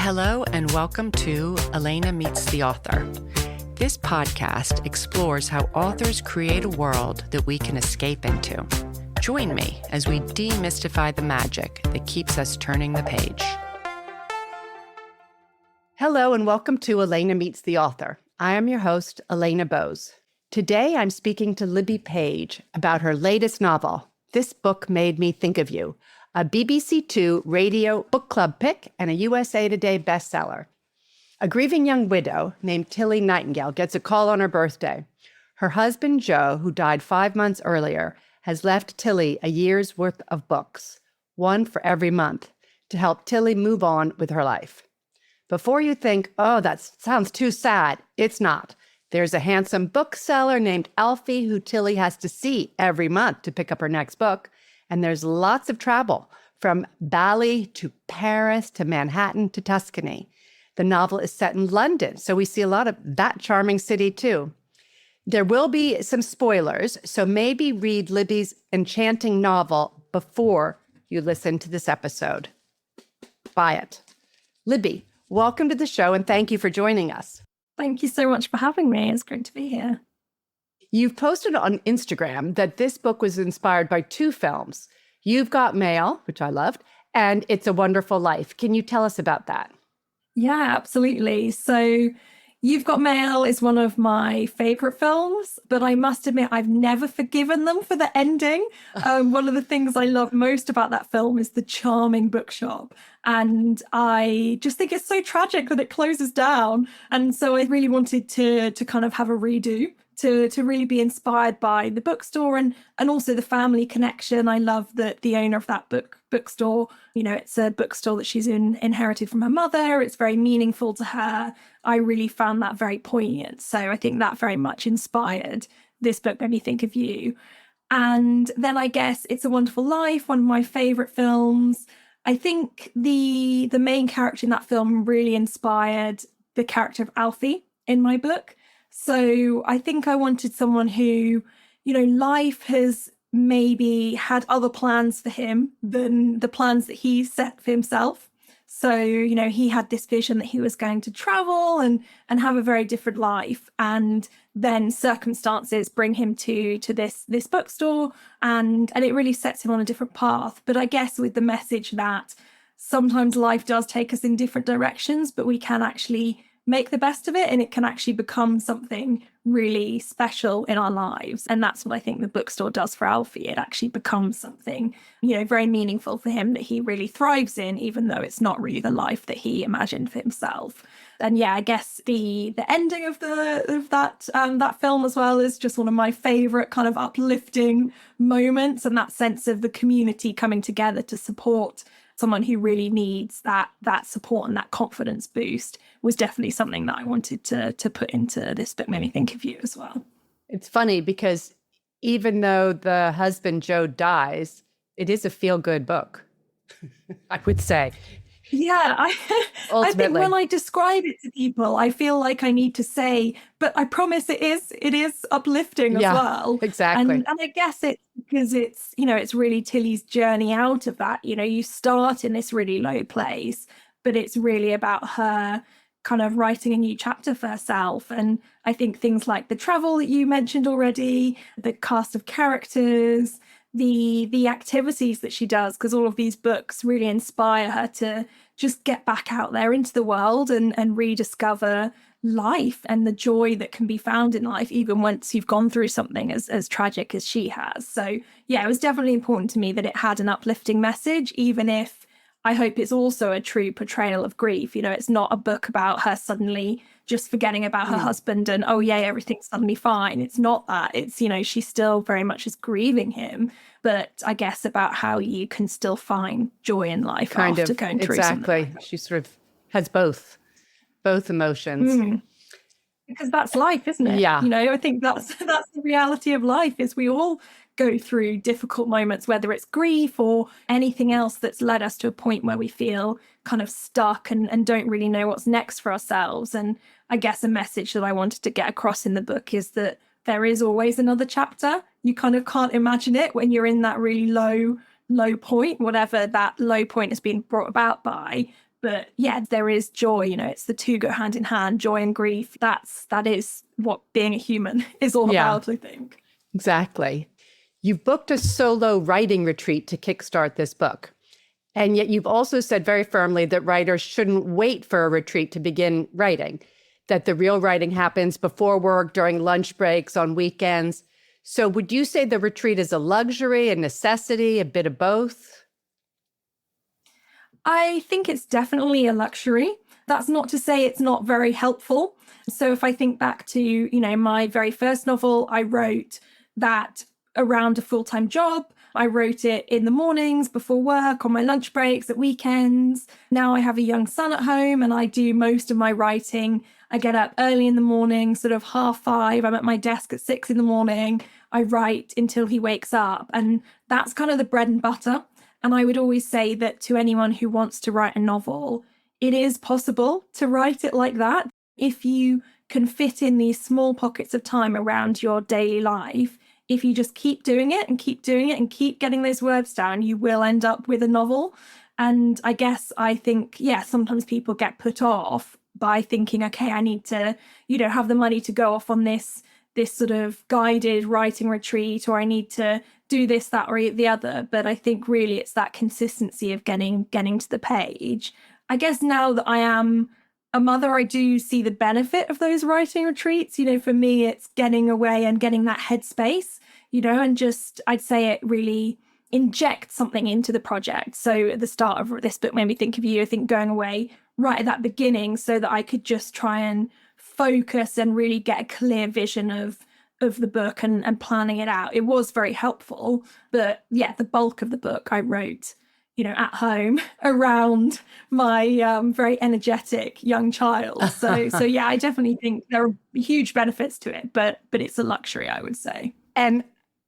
Hello and welcome to Elena Meets the Author. This podcast explores how authors create a world that we can escape into. Join me as we demystify the magic that keeps us turning the page. Hello and welcome to Elena Meets the Author. I am your host, Elena Bose. Today I'm speaking to Libby Page about her latest novel, This Book Made Me Think of You, a BBC Two radio book club pick and a USA Today bestseller. A grieving young widow named Tilly Nightingale gets a call on her birthday. Her husband, Joe, who died 5 months earlier, has left Tilly a year's worth of books, one for every month, to help Tilly move on with her life. Before you think, oh, that sounds too sad, it's not. There's a handsome bookseller named Alfie who Tilly has to see every month to pick up her next book. And there's lots of travel from Bali to Paris to Manhattan to Tuscany. The novel is set in London, so we see a lot of that charming city too. There will be some spoilers, so maybe read Libby's enchanting novel before you listen to this episode. Buy it. Libby, welcome to the show and thank you for joining us. Thank you so much for having me. It's great to be here. You've posted on Instagram that this book was inspired by two films, You've Got Mail, which I loved, and It's a Wonderful Life. Can you tell us about that? Yeah, absolutely. So You've Got Mail is one of my favorite films, but I must admit I've never forgiven them for the ending. One of the things I love most about that film is the charming bookshop. And I just think it's so tragic that it closes down. And so I really wanted to kind of have a redo. To really be inspired by the bookstore and also the family connection. I love that the owner of that bookstore, it's a bookstore that she's inherited from her mother. It's very meaningful to her. I really found that very poignant. So I think that very much inspired This Book Made Me Think of You. And then I guess It's a Wonderful Life, one of my favorite films. I think the main character in that film really inspired the character of Alfie in my book. So I think I wanted someone who, life has maybe had other plans for him than the plans that he set for himself. So, he had this vision that he was going to travel and have a very different life. And then circumstances bring him to this bookstore and it really sets him on a different path. But I guess with the message that sometimes life does take us in different directions, but we can actually make the best of it and it can actually become something really special in our lives. And that's what I think the bookstore does for Alfie. It actually becomes something, very meaningful for him that he really thrives in, even though it's not really the life that he imagined for himself. And yeah, I guess the ending of that film as well is just one of my favorite kind of uplifting moments, and that sense of the community coming together to support someone who really needs that support and that confidence boost was definitely something that I wanted to put into This Book Made Me Think of You as well. It's funny because even though the husband, Joe, dies, it is a feel-good book, I would say. Yeah, I think when I describe it to people, I feel like I need to say, but I promise it is uplifting as well. Exactly. And I guess it's because it's, it's really Tilly's journey out of that. You start in this really low place, but it's really about her kind of writing a new chapter for herself. And I think things like the travel that you mentioned already, the cast of characters, the activities that she does, because all of these books really inspire her to just get back out there into the world and rediscover life and the joy that can be found in life, even once you've gone through something as tragic as she has. So yeah, it was definitely important to me that it had an uplifting message, even if I hope it's also a true portrayal of grief. It's not a book about her suddenly just forgetting about her husband and, oh yeah, everything's suddenly fine. It's not that. It's, she still very much is grieving him, but I guess about how you can still find joy in life after going through something. Exactly. She sort of has both emotions. Because that's life, isn't it? Yeah. I think that's the reality of life, is we all go through difficult moments, whether it's grief or anything else that's led us to a point where we feel kind of stuck and don't really know what's next for ourselves. And I guess a message that I wanted to get across in the book is that there is always another chapter. You kind of can't imagine it when you're in that really low point, whatever that low point has been brought about by. But yeah, there is joy, it's the two go hand in hand, joy and grief. That is what being a human is all about, I think. Exactly. You've booked a solo writing retreat to kickstart this book. And yet you've also said very firmly that writers shouldn't wait for a retreat to begin writing, that the real writing happens before work, during lunch breaks, on weekends. So would you say the retreat is a luxury, a necessity, a bit of both? I think it's definitely a luxury. That's not to say it's not very helpful. So if I think back to, my very first novel, I wrote that around a full-time job. I wrote it in the mornings before work, on my lunch breaks, at weekends. Now I have a young son at home and I do most of my writing. I get up early in the morning, sort of 5:30. I'm at my desk at 6 a.m. I write until he wakes up. And that's kind of the bread and butter. And I would always say that to anyone who wants to write a novel, it is possible to write it like that. If you can fit in these small pockets of time around your daily life, if you just keep doing it and keep doing it and keep getting those words down, you will end up with a novel. And I think, sometimes people get put off by thinking, okay, I need to, have the money to go off on this sort of guided writing retreat, or I need to do this, that, or the other. But I think really it's that consistency of getting to the page. I guess now that I am a mother, I do see the benefit of those writing retreats. For me, it's getting away and getting that headspace, and just, I'd say it really injects something into the project. So at the start of this book made me think of you, I think going away right at that beginning so that I could just try and focus and really get a clear vision of the book and planning it out. It was very helpful. But yeah, the bulk of the book I wrote at home around my very energetic young child. So yeah, I definitely think there are huge benefits to it, but it's a luxury, I would say. And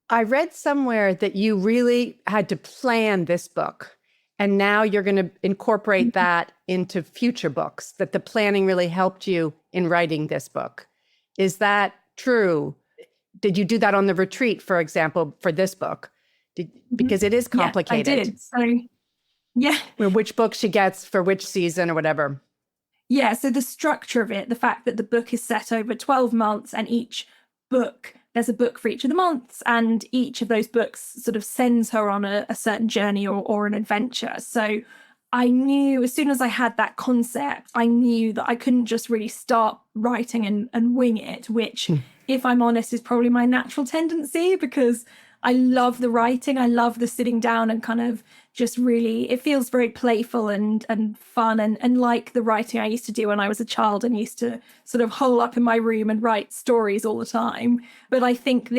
I read somewhere that you really had to plan this book, and now you're going to incorporate that into future books, that the planning really helped you in writing this book. Is that true? Did you do that on the retreat, for example, for this book? Because it is complicated. Yeah, I did. So yeah. Which book she gets for which season or whatever. Yeah, so the structure of it, the fact that the book is set over 12 months and each book, there's a book for each of the months, and each of those books sort of sends her on a certain journey or an adventure. So I knew as soon as I had that concept, I knew that I couldn't just really start writing and wing it, which, if I'm honest, is probably my natural tendency, because I love the writing. I love the sitting down and kind of just really, it feels very playful and fun and like the writing I used to do when I was a child and used to sort of hole up in my room and write stories all the time. But I think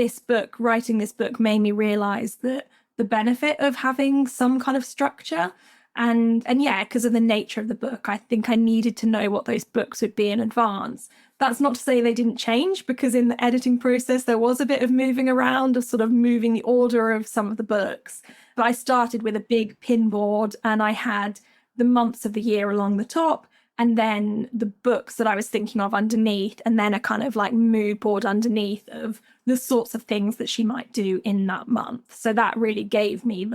writing this book made me realize that the benefit of having some kind of structure and yeah, because of the nature of the book, I think I needed to know what those books would be in advance. That's not to say they didn't change, because in the editing process, there was a bit of moving around, of sort of moving the order of some of the books. But I started with a big pin board and I had the months of the year along the top, and then the books that I was thinking of underneath, and then a kind of like mood board underneath of the sorts of things that she might do in that month. So that really gave me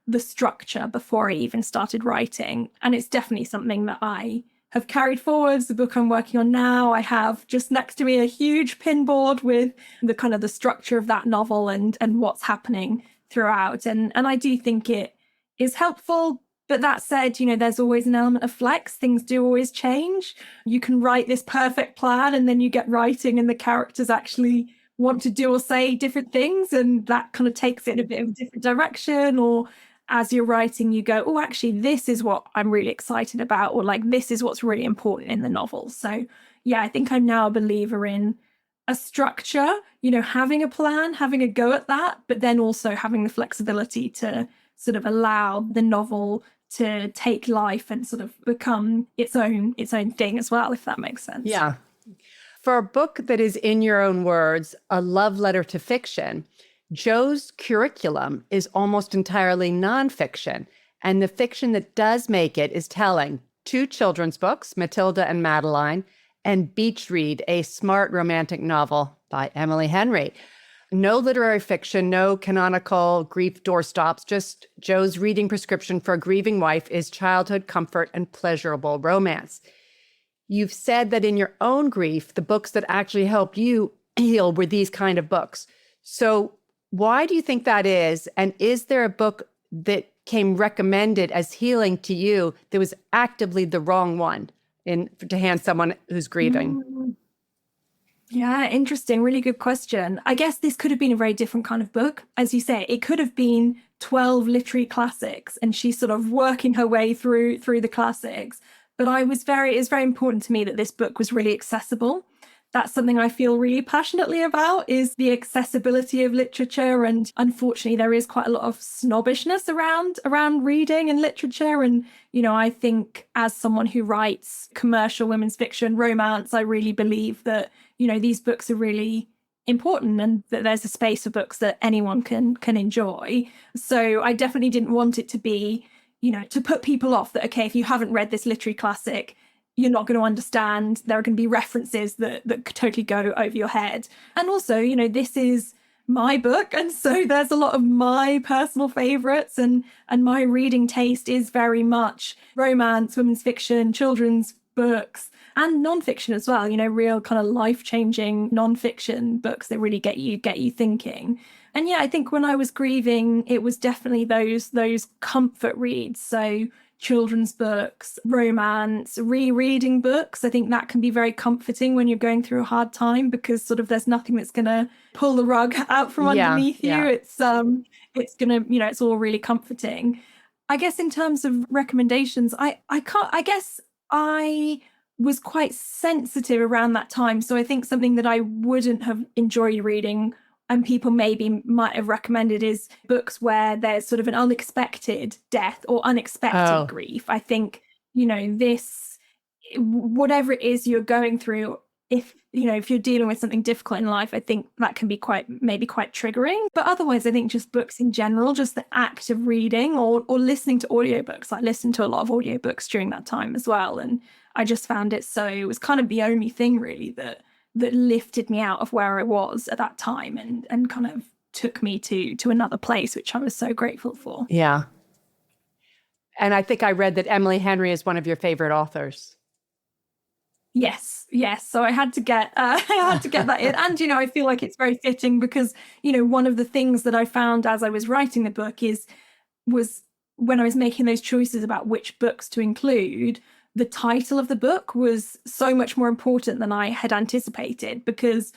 the structure before I even started writing. And it's definitely something that I have carried forwards. The book I'm working on now, I have just next to me a huge pin board with the kind of the structure of that novel and what's happening throughout. And I do think it is helpful. But that said, there's always an element of flex. Things do always change. You can write this perfect plan and then you get writing and the characters actually want to do or say different things. And that kind of takes it in a bit of a different direction. Or as you're writing, you go, oh, actually, this is what I'm really excited about, or like, this is what's really important in the novel. So yeah, I think I'm now a believer in a structure, having a plan, having a go at that, but then also having the flexibility to sort of allow the novel to take life and sort of become its own thing as well, if that makes sense. Yeah. For a book that is, in your own words, a love letter to fiction, Jo's curriculum is almost entirely nonfiction, and the fiction that does make it is telling: 2 children's books, Matilda and Madeline, and Beach Read, a smart romantic novel by Emily Henry. No literary fiction, no canonical grief doorstops, just Joe's reading prescription for a grieving wife is childhood comfort and pleasurable romance. You've said that in your own grief, the books that actually helped you heal were these kind of books. So why do you think that is? And is there a book that came recommended as healing to you that was actively the wrong one to hand someone who's grieving? Yeah, interesting. Really good question. I guess this could have been a very different kind of book. As you say, it could have been 12 literary classics and she's sort of working her way through the classics. But it's very important to me that this book was really accessible. That's something I feel really passionately about, is the accessibility of literature. And unfortunately, there is quite a lot of snobbishness around reading and literature. And, I think as someone who writes commercial women's fiction, romance, I really believe that, these books are really important and that there's a space for books that anyone can enjoy. So I definitely didn't want it to be, to put people off that, okay, if you haven't read this literary classic, you're not going to understand. There are going to be references that could totally go over your head. And also, this is my book. And so there's a lot of my personal favorites and my reading taste is very much romance, women's fiction, children's books, and nonfiction as well, real kind of life-changing nonfiction books that really get you thinking. And yeah, I think when I was grieving, it was definitely those comfort reads. So children's books, romance, rereading books. I think that can be very comforting when you're going through a hard time because sort of there's nothing that's going to pull the rug out from underneath you. Yeah. It's going to, it's all really comforting. I guess in terms of recommendations, I was quite sensitive around that time. So I think something that I wouldn't have enjoyed reading and people maybe might have recommended is books where there's sort of an unexpected death or unexpected grief. I think, this, whatever it is you're going through, if you're dealing with something difficult in life, I think that can be quite triggering. But otherwise, I think just books in general, just the act of reading or listening to audiobooks. I listened to a lot of audiobooks during that time as well. And I just found it was kind of the only thing really that lifted me out of where I was at that time and kind of took me to another place, which I was so grateful for. Yeah. And I think I read that Emily Henry is one of your favorite authors. Yes. So I had to get that in. And, I feel like it's very fitting because, one of the things that I found as I was writing the book was when I was making those choices about which books to include, the title of the book was so much more important than I had anticipated because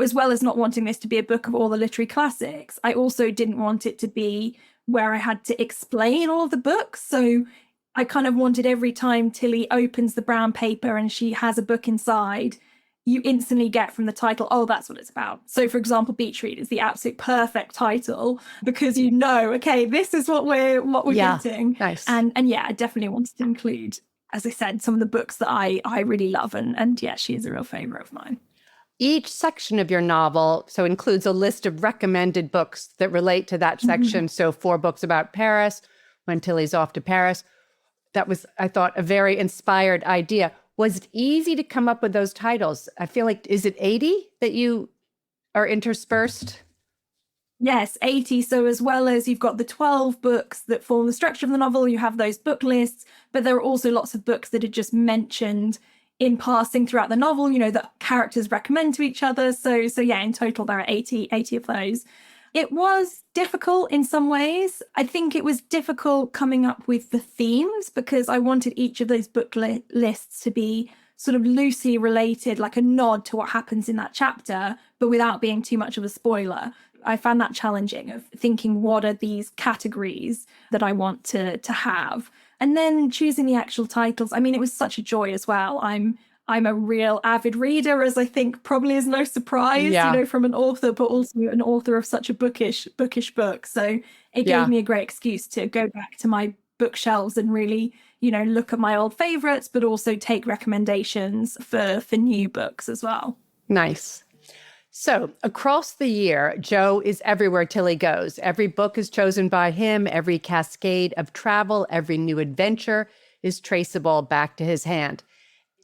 as well as not wanting this to be a book of all the literary classics, I also didn't want it to be where I had to explain all of the books. So I kind of wanted every time Tilly opens the brown paper and she has a book inside, you instantly get from the title, oh, that's what it's about. So for example, Beach Read is the absolute perfect title because okay, this is what we're getting. Nice. And yeah, I definitely wanted to include, as I said, some of the books that I really love. And yeah, she is a real favorite of mine. Each section of your novel includes a list of recommended books that relate to that section. Mm-hmm. So 4 books about Paris, When Tilly's Off to Paris. That was, I thought, a very inspired idea. Was it easy to come up with those titles? I feel like, is it 80 that you are interspersed? Yes, 80. So as well as you've got the 12 books that form the structure of the novel, you have those book lists, but there are also lots of books that are just mentioned in passing throughout the novel, that characters recommend to each other. So yeah, in total, there are 80 of those. It was difficult in some ways. I think it was difficult coming up with the themes because I wanted each of those book lists to be sort of loosely related, like a nod to what happens in that chapter, but without being too much of a spoiler. I found that challenging of thinking, what are these categories that I want to have? And then choosing the actual titles. I mean, it was such a joy as well. I'm a real avid reader, as I think probably is no surprise, from an author, but also an author of such a bookish book. So it gave me a great excuse to go back to my bookshelves and really, look at my old favorites, but also take recommendations for new books as well. Nice. So across the year, Joe is everywhere Tilly goes. Every book is chosen by him. Every cascade of travel, every new adventure is traceable back to his hand.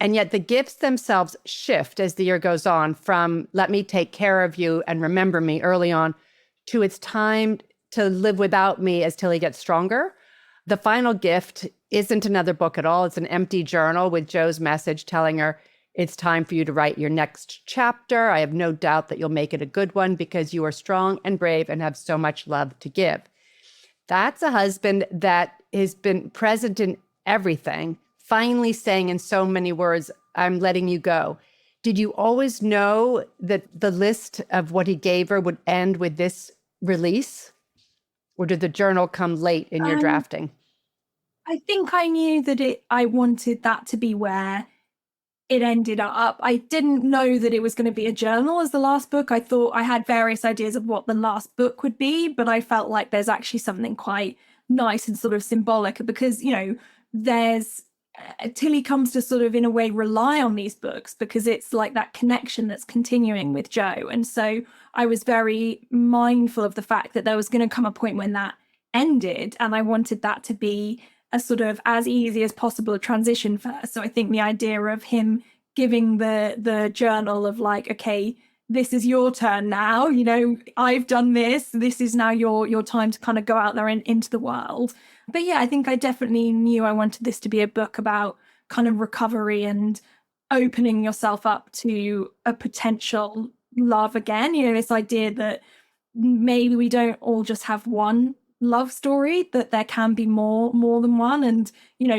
And yet the gifts themselves shift as the year goes on from let me take care of you and remember me early on to it's time to live without me as Tilly gets stronger. The final gift isn't another book at all. It's an empty journal with Joe's message telling her it's time for you to write your next chapter. I have no doubt that you'll make it a good one because you are strong and brave and have so much love to give. That's a husband that has been present in everything, finally saying in so many words, I'm letting you go. Did you always know that the list of what he gave her would end with this release? Or did the journal come late in your drafting? I think I knew that I wanted that to be where it ended up. I didn't know that it was going to be a journal as the last book. I thought I had various ideas of what the last book would be, but I felt like there's actually something quite nice and sort of symbolic because, there's Tilly comes to sort of in a way rely on these books because it's like that connection that's continuing with Joe. And so I was very mindful of the fact that there was going to come a point when that ended, and I wanted that to be a sort of as easy as possible a transition for her. So I think the idea of him giving the journal of like, okay, this is your turn now, I've done this is now your time to kind of go out there and into the world. But yeah, I think I definitely knew I wanted this to be a book about kind of recovery and opening yourself up to a potential love again. This idea that maybe we don't all just have one love story, that there can be more than one. And,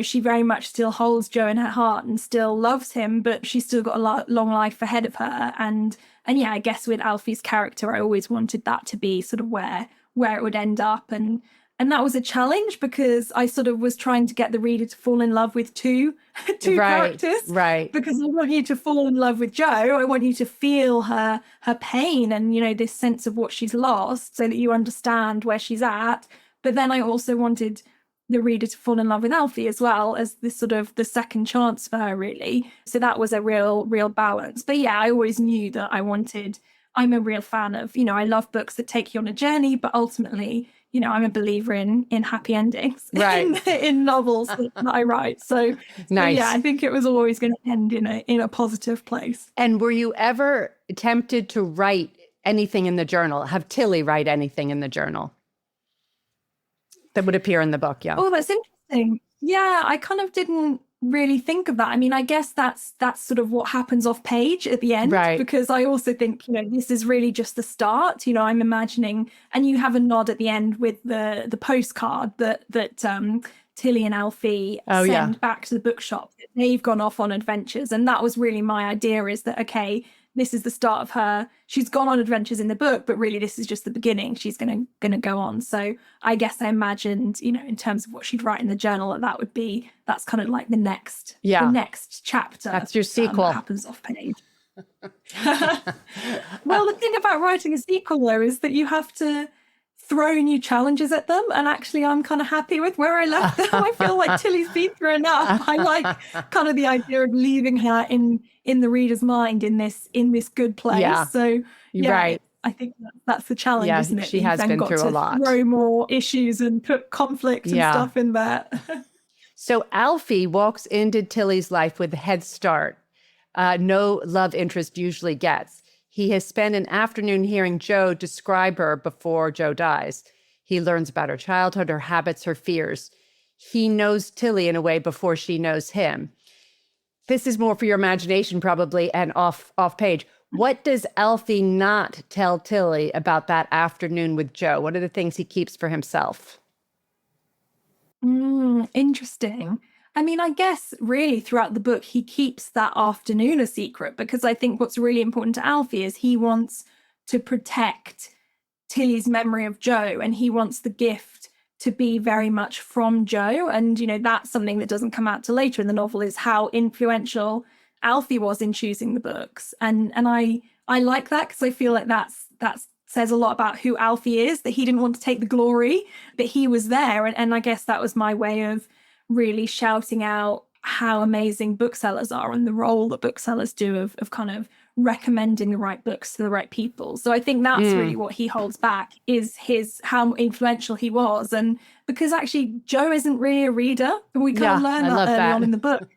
she very much still holds Joe in her heart and still loves him, but she's still got a long life ahead of her. And yeah, I guess with Alfie's character, I always wanted that to be sort of where it would end up. And that was a challenge because I sort of was trying to get the reader to fall in love with two characters. Right. Because I want you to fall in love with Joe. I want you to feel her pain and, this sense of what she's lost so that you understand where she's at. But then I also wanted the reader to fall in love with Alfie as well as this sort of the second chance for her, really. So that was a real balance. But yeah, I always knew that I'm a real fan of, I love books that take you on a journey, but ultimately, I'm a believer in happy endings in novels that I write. So, nice. Yeah, I think it was always going to end in a positive place. And were you ever tempted to write anything in the journal? Have Tilly write anything in the journal that would appear in the book? Yeah. Oh, that's interesting. Yeah, I kind of didn't really think of that. I mean, I guess that's sort of what happens off page at the end, right? Because I also think, this is really just the start. I'm imagining, and you have a nod at the end with the postcard that Tilly and Alfie send back to the bookshop. They've gone off on adventures, and that was really my idea, is that, okay, this is the start of her. She's gone on adventures in the book, but really this is just the beginning. She's gonna go on. So I guess I imagined, in terms of what she'd write in the journal, that's kind of like the next chapter. That's your sequel. That happens off page. Well, the thing about writing a sequel, though, is that you have to throw new challenges at them, and actually I'm kind of happy with where I left them. I feel like Tilly's been through enough. I like kind of the idea of leaving her in the reader's mind in this good place. Yeah. So yeah, right. I think that's the challenge, isn't it? She has been through a lot. Throw more issues and put conflict and stuff in there. So Alfie walks into Tilly's life with a head start. No love interest usually gets. He has spent an afternoon hearing Joe describe her before Joe dies. He learns about her childhood, her habits, her fears. He knows Tilly in a way before she knows him. This is more for your imagination, probably, and off page. What does Alfie not tell Tilly about that afternoon with Joe? What are the things he keeps for himself? Interesting. I mean, I guess really throughout the book, he keeps that afternoon a secret, because I think what's really important to Alfie is he wants to protect Tilly's memory of Joe, and he wants the gift to be very much from Joe. And, that's something that doesn't come out till later in the novel, is how influential Alfie was in choosing the books. And I like that, because I feel like that says a lot about who Alfie is, that he didn't want to take the glory, but he was there. And I guess that was my way of really shouting out how amazing booksellers are and the role that booksellers do of kind of recommending the right books to the right people. So I think that's really what he holds back, is how influential he was. And because actually Joe isn't really a reader, we kind of learn that early on in the book.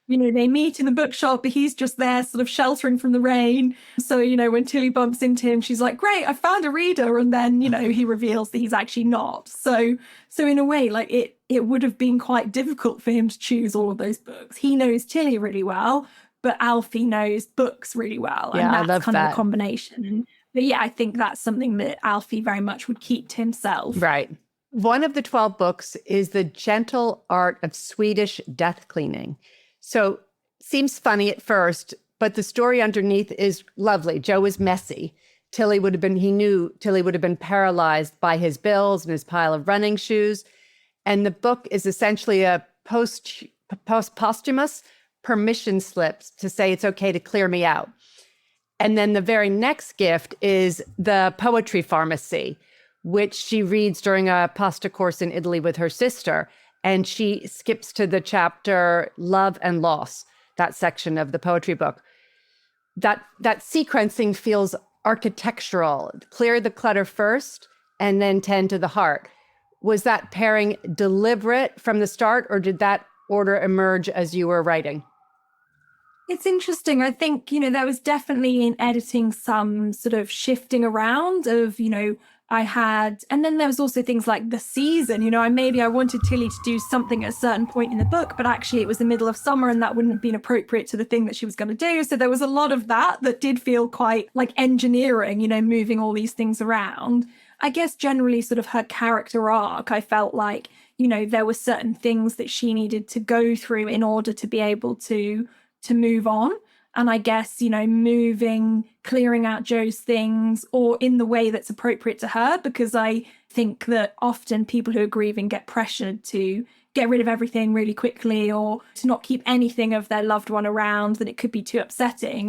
they meet in the bookshop, but he's just there sort of sheltering from the rain. So, when Tilly bumps into him, she's like, great, I found a reader. And then, he reveals that he's actually not. So in a way, like it would have been quite difficult for him to choose all of those books. He knows Tilly really well, but Alfie knows books really well. Yeah, and I love that's kind that. of a combination. But yeah, I think that's something that Alfie very much would keep to himself. Right. One of the 12 books is The Gentle Art of Swedish Death Cleaning. So seems funny at first, but the story underneath is lovely. Joe is messy. He knew Tilly would have been paralyzed by his bills and his pile of running shoes. And the book is essentially a posthumous permission slip to say it's okay to clear me out. And then the very next gift is the poetry pharmacy, which she reads during a pasta course in Italy with her sister. And she skips to the chapter Love and Loss, that section of the poetry book. That sequencing feels architectural. Clear the clutter first and then tend to the heart. Was that pairing deliberate from the start, or did that order emerge as you were writing? It's interesting. I think, there was definitely in editing some sort of shifting around of, and then there was also things like the season, maybe I wanted Tilly to do something at a certain point in the book, but actually it was the middle of summer and that wouldn't have been appropriate to the thing that she was going to do. So there was a lot of that did feel quite like engineering, moving all these things around. I guess generally sort of her character arc, I felt like, there were certain things that she needed to go through in order to be able to move on. And I guess, clearing out Joe's things or in the way that's appropriate to her, because I think that often people who are grieving get pressured to get rid of everything really quickly or to not keep anything of their loved one around, that it could be too upsetting.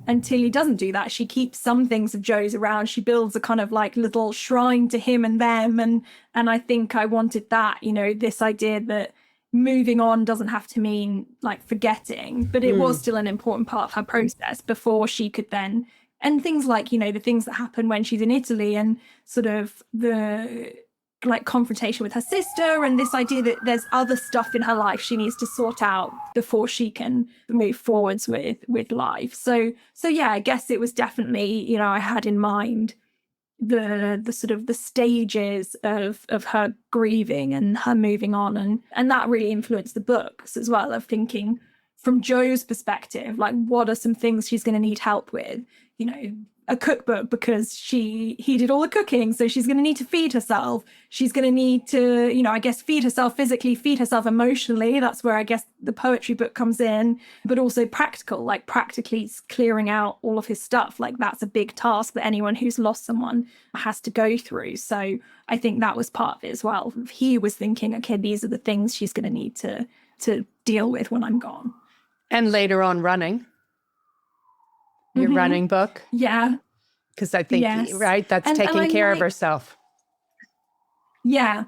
And Tilly doesn't do that. She keeps some things of Joe's around. She builds a kind of like little shrine to him and them. And I think I wanted that, this idea that moving on doesn't have to mean like forgetting, but it was still an important part of her process before she could then, and things like, the things that happen when she's in Italy and sort of the like confrontation with her sister and this idea that there's other stuff in her life she needs to sort out before she can move forwards with life. So yeah, I guess it was definitely, I had in mind the sort of the stages of her grieving and her moving on, and that really influenced the books as well, of thinking from Joe's perspective, like what are some things she's going to need help with, a cookbook because he did all the cooking, so she's going to need to feed herself. She's going to need to, I guess, feed herself physically, feed herself emotionally. That's where I guess the poetry book comes in, but also practical, like practically clearing out all of his stuff. Like that's a big task that anyone who's lost someone has to go through. So I think that was part of it as well. He was thinking, okay, these are the things she's going to need to deal with when I'm gone. And later on running. Your running book. Yeah. Because I think, right, that's taking care of herself. Yeah.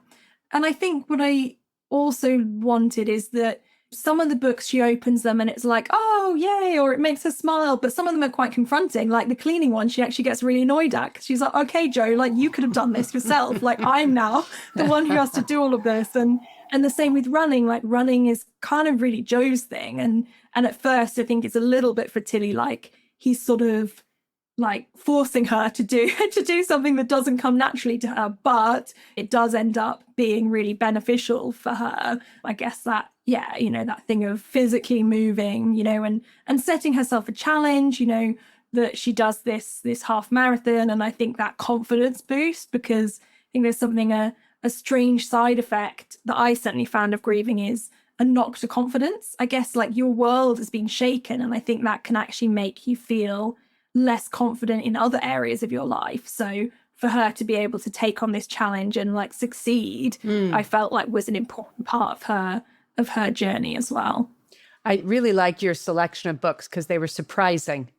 And I think what I also wanted is that some of the books, she opens them and it's like, oh, yay, or it makes her smile. But some of them are quite confronting. Like the cleaning one, she actually gets really annoyed at. 'Cause she's like, okay, Joe, like you could have done this yourself. Like I'm now the one who has to do all of this. And the same with running. Like running is kind of really Joe's thing. And at first, I think it's a little bit for Tilly, like, he's sort of like forcing her to do something that doesn't come naturally to her, but it does end up being really beneficial for her. I guess that, that thing of physically moving, and setting herself a challenge, that she does this half marathon. And I think that confidence boost, because I think there's something, a strange side effect that I certainly found of grieving is a knock to confidence. I guess like your world has been shaken, and I think that can actually make you feel less confident in other areas of your life. So for her to be able to take on this challenge and like succeed, I felt like was an important part of her journey as well. I really liked your selection of books because they were surprising.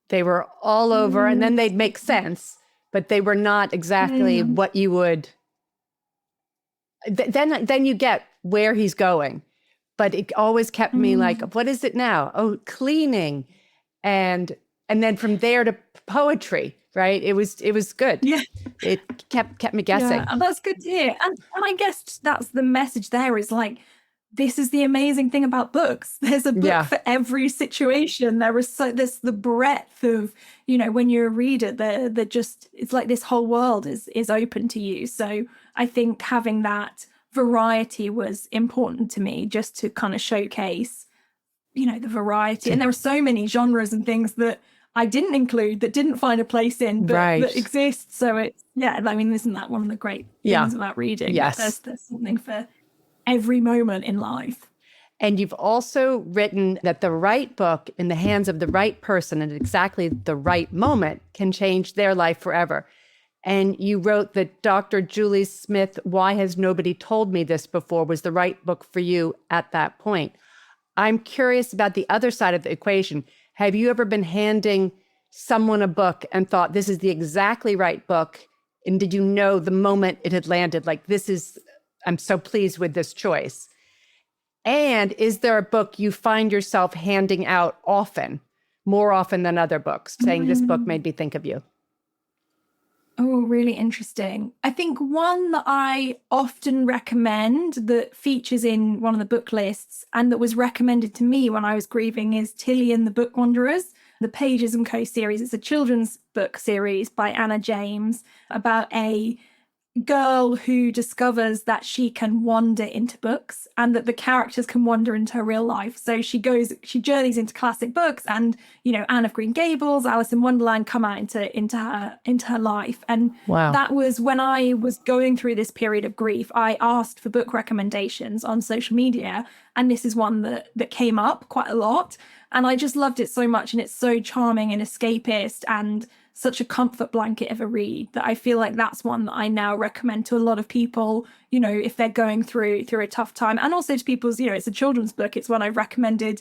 They were all over and then they'd make sense, but they were not exactly what you would. Then you get where he's going, but it always kept me like, what is it now? Oh, cleaning. And then from there to poetry, right? It was good. Yeah. It kept me guessing. Yeah, and that's good to hear. And I guess that's the message there, is like this is the amazing thing about books. There's a book for every situation. There's the breadth of, when you're a reader, they're just, it's like this whole world is open to you. So I think having that variety was important to me, just to kind of showcase, the variety. And there are so many genres and things that I didn't include, that didn't find a place in, but that exist. So it's, isn't that one of the great things about reading? Yes. There's something for every moment in life. And you've also written that the right book in the hands of the right person at exactly the right moment can change their life forever. And you wrote that Dr. Julie Smith, Why Has Nobody Told Me This Before, was the right book for you at that point. I'm curious about the other side of the equation. Have you ever been handing someone a book and thought, this is the exactly right book? And did you know the moment it had landed, like, I'm so pleased with this choice? And is there a book you find yourself handing out often, more often than other books, saying this book made me think of you? Oh, really interesting. I think one that I often recommend that features in one of the book lists and that was recommended to me when I was grieving is Tilly and the Book Wanderers, the Pages & Co. series. It's a children's book series by Anna James about a girl who discovers that she can wander into books and that the characters can wander into her real life. So she journeys into classic books, and Anne of Green Gables, Alice in Wonderland come out into her life. And that was when I was going through this period of grief. I asked for book recommendations on social media, and this is one that came up quite a lot, and I just loved it so much. And it's so charming and escapist and such a comfort blanket of a read that I feel like that's one that I now recommend to a lot of people, if they're going through a tough time. And also to people's, it's a children's book. It's one I've recommended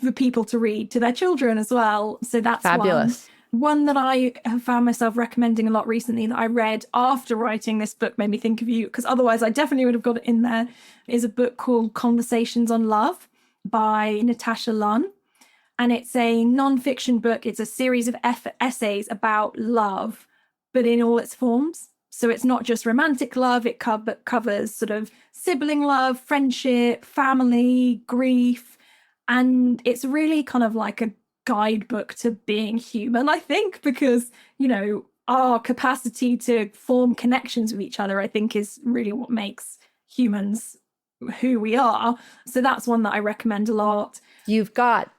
for people to read to their children as well. So that's fabulous. One that I have found myself recommending a lot recently that I read after writing this book made me think of you, because otherwise I definitely would have got it in there, is a book called Conversations on Love by Natasha Lunn. And it's a non-fiction book. It's a series of essays about love, but in all its forms. So it's not just romantic love. It covers sort of sibling love, friendship, family, grief. And it's really kind of like a guidebook to being human, I think, because, our capacity to form connections with each other, I think, is really what makes humans who we are. So that's one that I recommend a lot. You've got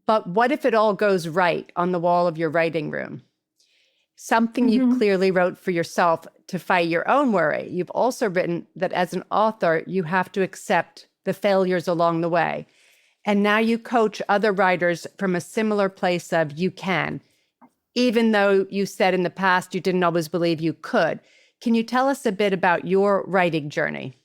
But What If It All Goes Right on the wall of your writing room. Something you clearly wrote for yourself to fight your own worry. You've also written that as an author, you have to accept the failures along the way. And now you coach other writers from a similar place of you can, even though you said in the past you didn't always believe you could. Can you tell us a bit about your writing journey?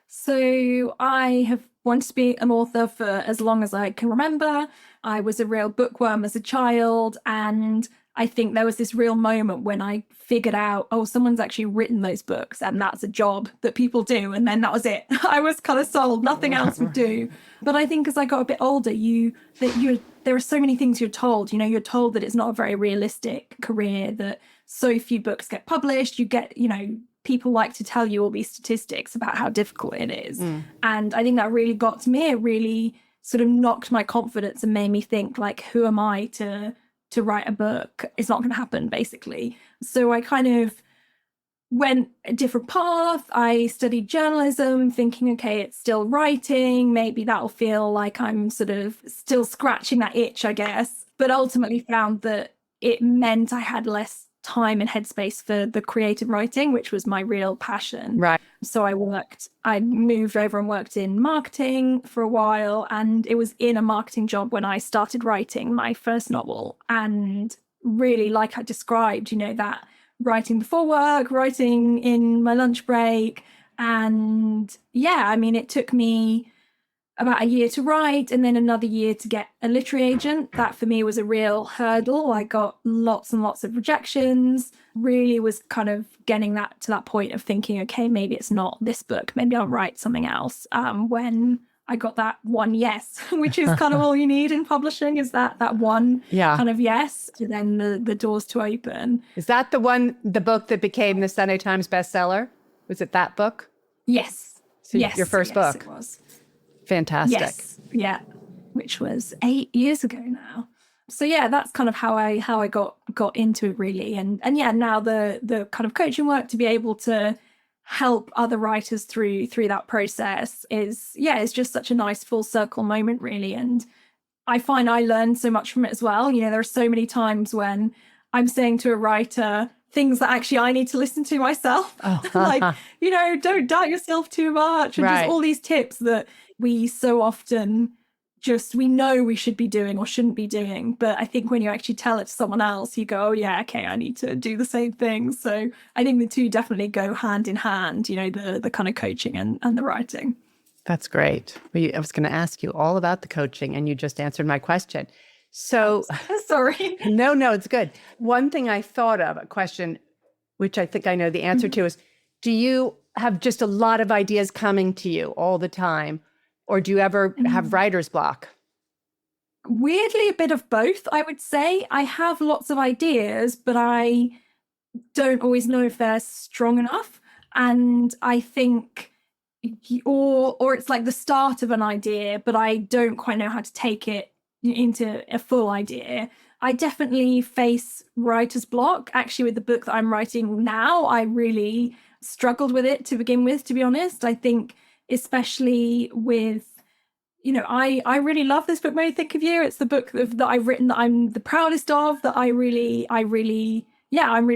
So I have wanted to be an author for as long as I can remember. I was a real bookworm as a child, and I think there was this real moment when I figured out, someone's actually written those books, and that's a job that people do. And then that was it. I was kind of sold. Nothing else would do. But I think as I got a bit older, there are so many things you're told. You're told that it's not a very realistic career, that so few books get published. You get, people like to tell you all these statistics about how difficult it is. And I think that really got to me. It really sort of knocked my confidence and made me think, like, who am I to write a book? It's not going to happen, basically. So I kind of went a different path. I studied journalism, thinking, okay, it's still writing. Maybe that'll feel like I'm sort of still scratching that itch, I guess. But ultimately found that it meant I had less time and headspace for the creative writing, which was my real passion. Right. So I moved over and worked in marketing for a while, and it was in a marketing job when I started writing my first novel. And really, like I described, that writing before work, writing in my lunch break. And it took me about a year to write and then another year to get a literary agent. That for me was a real hurdle. I got lots and lots of rejections. Really was kind of getting that to that point of thinking, okay, maybe it's not this book. Maybe I'll write something else. When I got that one yes, which is kind of all you need in publishing, is that one kind of yes, to then the doors to open. Is that the book that became the Sunday Times bestseller? Was it that book? Yes. So Yes, your first yes, book. it was. Fantastic. Yes, yeah, which was 8 years ago now. So yeah, that's kind of how I got into it really, and yeah, now the kind of coaching work to be able to help other writers through that process is just such a nice full circle moment really, and I find I learn so much from it as well. You know, there are so many times when I'm saying to a writer things that actually I need to listen to myself. Like, you know, don't doubt yourself too much. And just Right. all these tips that we so often we know we should be doing or shouldn't be doing. But I think when you actually tell it to someone else, you go, oh yeah, okay, I need to do the same thing. So I think the two definitely go hand in hand, you know, the kind of coaching and the writing. That's great. I was going to ask you all about the coaching, and you just answered my question. So, Sorry. no, it's good. One thing I thought of, a question, which I think I know the answer to, is do you have just a lot of ideas coming to you all the time? Or do you ever have writer's block? Weirdly, a bit of both, I would say. I have lots of ideas, but I don't always know if they're strong enough. And I think, or it's like the start of an idea, but I don't quite know how to take it into a full idea. I definitely face writer's block. Actually, with the book that I'm writing now, I really struggled with it to begin with, to be honest. I think especially with, you know, I really love this book, Made Me Think of You. It's the book that I've written that I'm the proudest of, that I'm really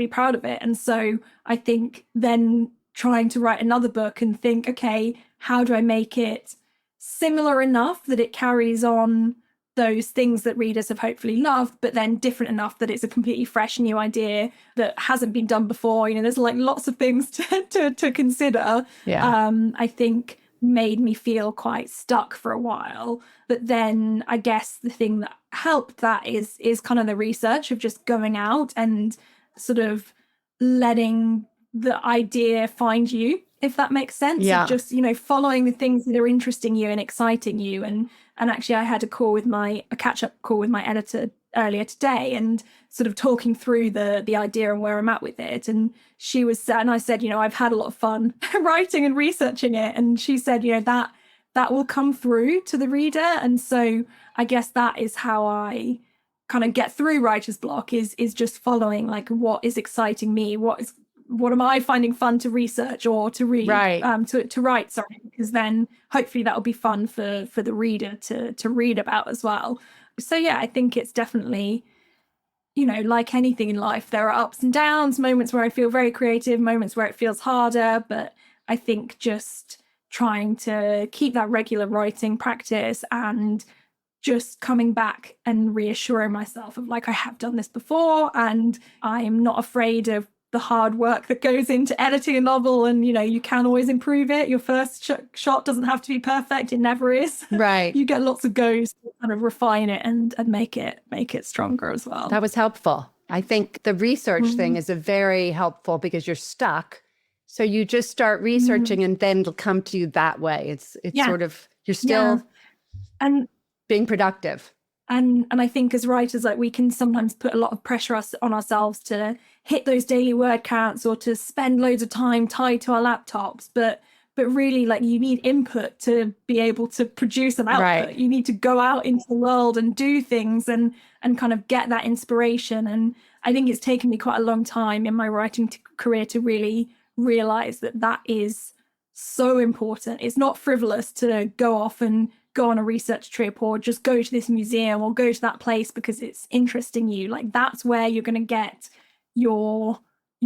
proud of it. And so I think then trying to write another book and think, okay, how do I make it similar enough that it carries on those things that readers have hopefully loved, but then different enough that it's a completely fresh new idea that hasn't been done before. You know, there's like lots of things to consider. I think made me feel quite stuck for a while. But then I guess the thing that helped that is kind of the research of just going out and sort of letting the idea find you, if that makes sense. Yeah. Of just, you know, following the things that are interesting you and exciting you. And actually I had a catch-up call with my editor earlier today and sort of talking through the idea and where I'm at with it. And she was, and I said, you know, I've had a lot of fun writing and researching it. And she said, you know, that will come through to the reader. And so I guess that is how I kind of get through writer's block is just following like what is exciting me, what am I finding fun to research or to read, Right. to write, sorry, because then hopefully that will be fun for the reader to read about as well. So yeah, I think it's definitely, you know, like anything in life, there are ups and downs, moments where I feel very creative, moments where it feels harder, but I think just trying to keep that regular writing practice and just coming back and reassuring myself of like, I have done this before and I am not afraid of the hard work that goes into editing a novel, and you know, you can always improve it. Your first shot doesn't have to be perfect. It never is. Right. You get lots of goes to kind of refine it and make it stronger as well. That was helpful. I think the research thing is a very helpful because you're stuck. So you just start researching and then it'll come to you that way. It's sort of, you're still and being productive. And I think as writers, like we can sometimes put a lot of pressure on ourselves to hit those daily word counts or to spend loads of time tied to our laptops. But really, like, you need input to be able to produce an output. Right. You need to go out into the world and do things and kind of get that inspiration. And I think it's taken me quite a long time in my writing career to really realize that is so important. It's not frivolous to go off and go on a research trip or just go to this museum or go to that place because it's interesting you. Like, that's where you're going to get your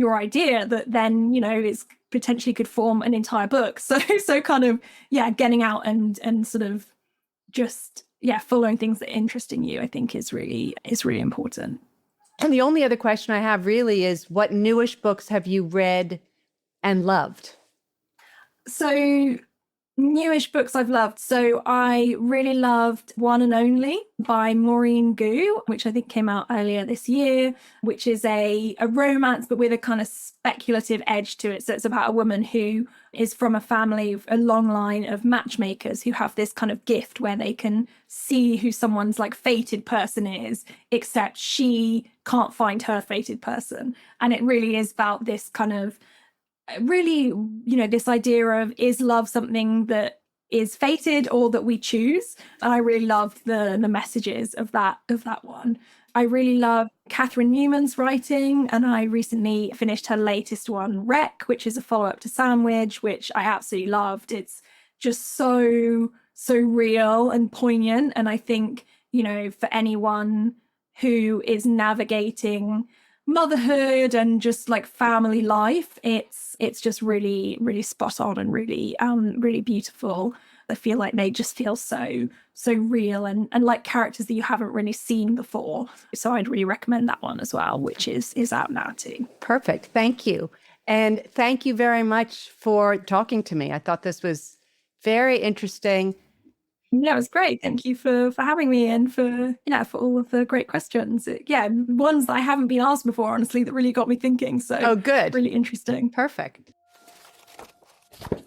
idea that then, you know, is potentially could form an entire book. So kind of, yeah, getting out and sort of just, yeah, following things that are interesting you, I think is really important. And the only other question I have really is, what newish books have you read and loved? So newish books I've loved. So I really loved One and Only by Maureen Gu, which I think came out earlier this year, which is a romance, but with a kind of speculative edge to it. So it's about a woman who is from a family, a long line of matchmakers who have this kind of gift where they can see who someone's like fated person is, except she can't find her fated person. And it really is about this kind of really, this idea of, is love something that is fated or that we choose? And I really loved the messages of that one. I really love Catherine Newman's writing, and I recently finished her latest one, Wreck, which is a follow-up to Sandwich, which I absolutely loved. It's just so real and poignant. And I think, for anyone who is navigating motherhood and just like family life, it's just really, really spot on and really really beautiful. I feel like they just feel so real and like characters that you haven't really seen before. So I'd really recommend that one as well, which is out now too. Perfect. Thank you. And thank you very much for talking to me. I thought this was very interesting. Yeah, it was great. Thank you for having me and for all of the great questions. Ones that I haven't been asked before, honestly, that really got me thinking. So good. Really interesting. Perfect.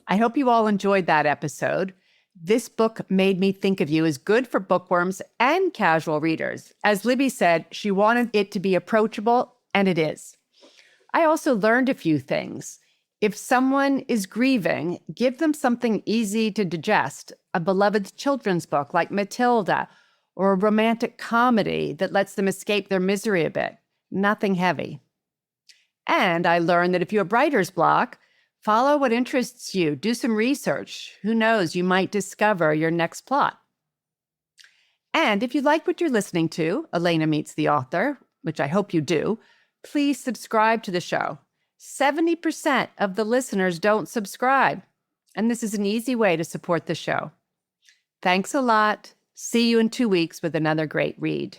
I hope you all enjoyed that episode. This book made me think of you is good for bookworms and casual readers. As Libby said, she wanted it to be approachable, and it is. I also learned a few things. If someone is grieving, give them something easy to digest, a beloved children's book like Matilda, or a romantic comedy that lets them escape their misery a bit. Nothing heavy. And I learned that if you have writer's block, follow what interests you. Do some research. Who knows, you might discover your next plot. And if you like what you're listening to, Elena Meets the Author, which I hope you do, please subscribe to the show. 70% of the listeners don't subscribe, and this is an easy way to support the show. Thanks a lot. See you in 2 weeks with another great read.